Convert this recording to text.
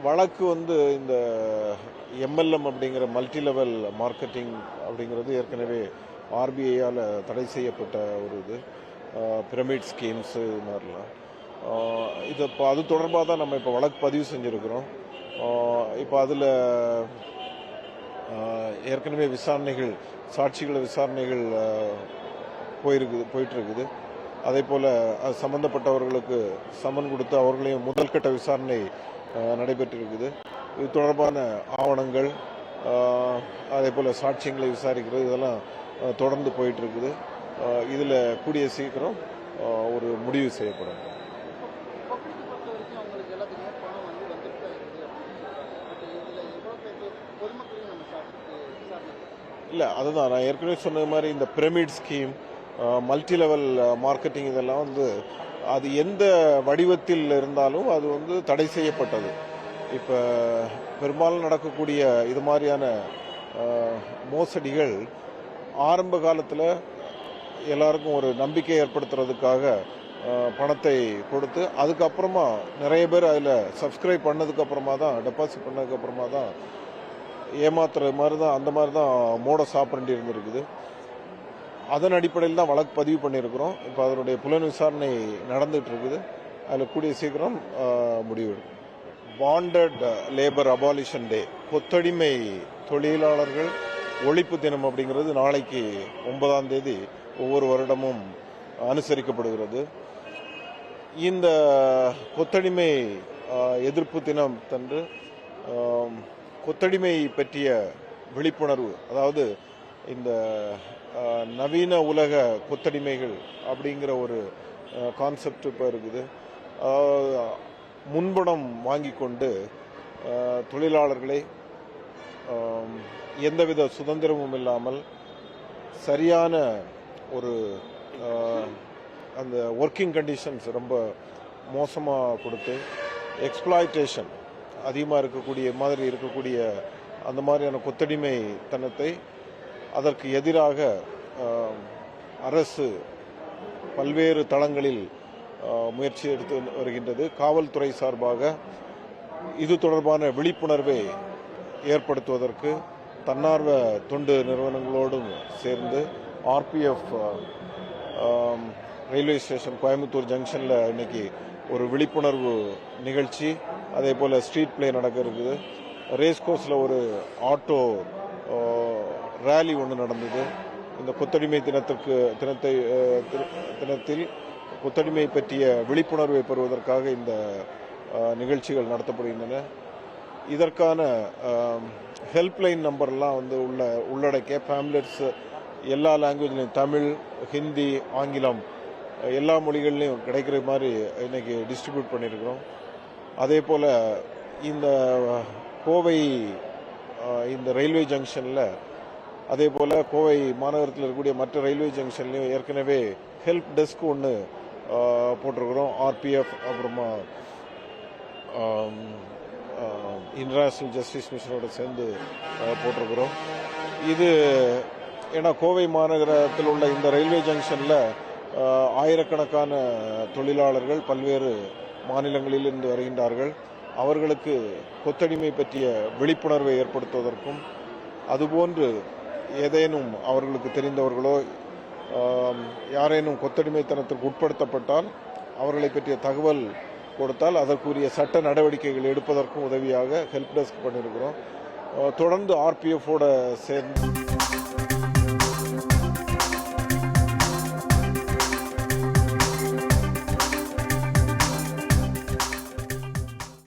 வழக்கு வந்து இந்த எம்எல்எம் அப்படிங்கிற மல்டி லெவல் மார்க்கெட்டிங் அப்படிங்கிறது ஏற்கனவே ஆர்பிஐயால் தடை செய்யப்பட்ட ஒரு இது பிரமிட் ஸ்கீம்ஸு இது மாதிரிலாம் இது இப்போ அது தொடர்பாக தான் நம்ம இப்போ வழக்கு பதிவு செஞ்சுருக்கிறோம். இப்போ அதில் ஏற்கனவே விசாரணைகள் சாட்சிகள் விசாரணைகள் போயிட்டுருக்குது. அதே போல் அது சம்பந்தப்பட்டவர்களுக்கு சம்மன் கொடுத்து அவர்களையும் முதல்கட்ட விசாரணை நடைபெற்றிருக்குது. இது தொடர்பான ஆவணங்கள் அதே போல் சாட்சியங்களை விசாரிக்கிறது இதெல்லாம் தொடர்ந்து போயிட்டுருக்குது. இதில் கூடிய சீக்கிரம் ஒரு முடிவு செய்யப்படும். இல்லை, அதுதான் நான் ஏற்கனவே சொன்ன மாதிரி இந்த pyramid scheme multi level marketing இதெல்லாம் வந்து அது எந்த வடிவத்தில் இருந்தாலும் அது வந்து தடை செய்யப்பட்டது. இப்போ பெரும்பாலும் நடக்கக்கூடிய இது மாதிரியான மோசடிகள் ஆரம்ப காலத்தில் எல்லாருக்கும் ஒரு நம்பிக்கை ஏற்படுத்துறதுக்காக பணத்தை கொடுத்து அதுக்கப்புறமா நிறைய பேர் அதில் சப்ஸ்கிரைப் பண்ணதுக்கப்புறமா தான் டெபாசிட் பண்ணதுக்கப்புறமா தான் ஏமாத்துற மாதிரி தான் அந்த மாதிரி தான் மோடஸ் ஆபரண்டி இருந்திருக்குது. அதன் அடிப்படையில் தான் வழக்கு பதிவு பண்ணியிருக்கிறோம். இப்போ அதனுடைய புலன் விசாரணை நடந்துட்டு இருக்குது. அதில் கூடிய சீக்கிரம் முடிவெடுக்கும். பாண்டட் லேபர் அபாலிஷன் டே, கொத்தடிமை தொழிலாளர்கள் ஒழிப்பு தினம் அப்படிங்கிறது நாளைக்கு 9ஆம் தேதி ஒவ்வொரு வருடமும் அனுசரிக்கப்படுகிறது. இந்த கொத்தடிமை எதிர்ப்பு தினம் தன்று கொத்தடிமை பற்றிய விழிப்புணர்வு, அதாவது இந்த நவீன உலக கொத்தடிமைகள் அப்படிங்கிற ஒரு கான்செப்ட் இப்போ இருக்குது. முன்பணம் வாங்கி கொண்டு தொழிலாளர்களை எந்தவித சுதந்திரமும் இல்லாமல் சரியான ஒரு அந்த ஒர்க்கிங் கண்டிஷன்ஸ் ரொம்ப மோசமாக கொடுத்து எக்ஸ்ப்ளாய்டேஷன் அதிகமாக இருக்கக்கூடிய அந்த மாதிரியான கொத்தடிமை தனத்தை அதற்கு எதிராக அரசு பல்வேறு தளங்களில் முயற்சி எடுத்து வருகின்றது. காவல்துறை சார்பாக இது தொடர்பான விழிப்புணர்வை ஏற்படுத்துவதற்கு தன்னார்வ தொண்டு நிறுவனங்களோடும் சேர்ந்து ஆர்பிஎஃப் ரயில்வே ஸ்டேஷன் கோயம்புத்தூர் ஜங்ஷனில் இன்னைக்கு ஒரு விழிப்புணர்வு நிகழ்ச்சி, அதே போல் ஸ்ட்ரீட் பிளே நடக்க இருக்குது. ரேஸ் கோர்ஸில் ஒரு ஆட்டோ ரேலி ஒன்று நடந்தது. இந்த கொத்தடிமை தினத்தில் கொத்தடிமை பற்றிய விழிப்புணர்வை பெறுவதற்காக இந்த நிகழ்ச்சிகள் நடத்தப்படுகின்றன. இதற்கான ஹெல்ப்லைன் நம்பர்லாம் வந்து உள்ளடக்கிய பேம்லெட்ஸ் எல்லா லாங்குவேஜ்லையும் தமிழ், ஹிந்தி, ஆங்கிலம் எல்லா மொழிகள்லையும் கிடைக்கிற மாதிரி இன்னைக்கு டிஸ்ட்ரிபியூட் பண்ணியிருக்கிறோம். அதே போல் இந்த கோவை இந்த ரயில்வே ஜங்ஷனில், அதே போல் கோவை மாநகரத்தில் இருக்கக்கூடிய மற்ற ரயில்வே ஜங்ஷன்லையும் ஏற்கனவே ஹெல்ப் டெஸ்க் ஒன்று போட்டிருக்கிறோம். ஆர்பிஎஃப் அப்புறமா இன்டர்நேஷ்னல் ஜஸ்டிஸ் மிஷனோட சேர்ந்து போட்டிருக்கிறோம். இது ஏன்னா கோவை மாநகரத்தில் உள்ள இந்த ரயில்வே ஜங்ஷனில் ஆயிரக்கணக்கான தொழிலாளர்கள் பல்வேறு மாநிலங்களிலிருந்து வருகின்றார்கள். அவர்களுக்கு கொத்தடிமை பற்றிய விழிப்புணர்வை ஏற்படுத்துவதற்கும் அதுபோன்று ஏதேனும் அவர்களுக்கு தெரிந்தவர்களோ யாரேனும் கொத்தடிமைத்தனத்திற்கு உட்படுத்தப்பட்டால் அவர்களை பற்றிய தகவல் கொடுத்தால் அதற்குரிய சட்ட நடவடிக்கைகள் எடுப்பதற்கும் உதவியாக ஹெல்ப் டெஸ்க் பண்ணியிருக்கிறோம். தொடர்ந்து ஆர்பிஎஃபோட சேர்ந்து